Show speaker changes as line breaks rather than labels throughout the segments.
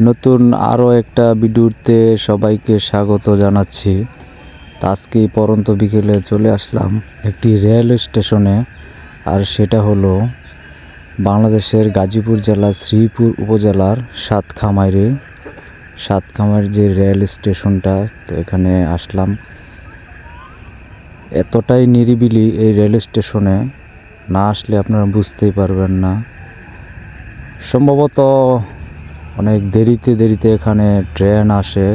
নতুন আরও একটা ভিডিওতে সবাইকে স্বাগত জানাচ্ছি। আজকে পরন্ত বিকেলে চলে আসলাম একটি রেল স্টেশনে, আর সেটা হলো বাংলাদেশের গাজীপুর জেলার শ্রীপুর উপজেলার সাতখামাইর যে রেল স্টেশনটা। তো এখানে আসলাম, এতটাই নিরিবিলি এই রেল স্টেশনে, না আসলে আপনারা বুঝতেই পারবেন না। সম্ভবত অনেক দেরিতে এখানে ট্রেন আসে,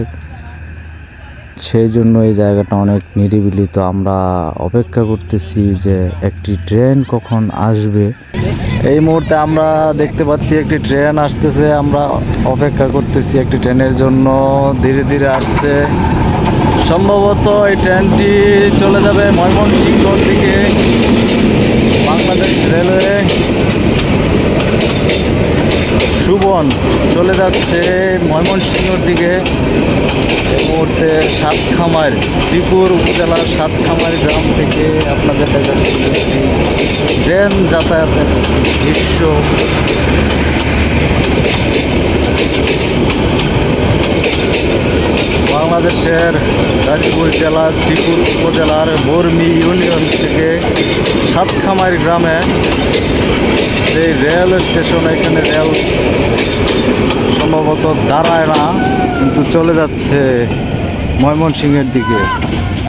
সেই জন্য এই জায়গাটা অনেক নিরিবিলি। তো আমরা অপেক্ষা করতেছি যে একটি ট্রেন কখন আসবে। এই মুহূর্তে আমরা দেখতে পাচ্ছি একটি ট্রেন আসতেছে, আমরা অপেক্ষা করতেছি একটি ট্রেনের জন্য। ধীরে ধীরে আসছে, সম্ভবত এই ট্রেনটি চলে যাবে ময়মনসিংহর দিকে। বাংলাদেশ রেলওয়ে সুবন চলে যাচ্ছে ময়মনসিংহর দিকে। এই মুহূর্তে সাতখামাইর, শ্রীপুর উপজেলার সাতখামাইর গ্রাম থেকে আপনাদের দেখাচ্ছি ট্রেন যাতায়াতের দৃশ্য। বাংলাদেশের গাজীপুর জেলার শ্রীপুর উপজেলার বর্মি ইউনিয়ন থেকে সাতখামাইর গ্রামে এই রেল স্টেশন। এখানে রেল সম্ভবত দাঁড়ায় না, কিন্তু চলে যাচ্ছে ময়মনসিংহের দিকে।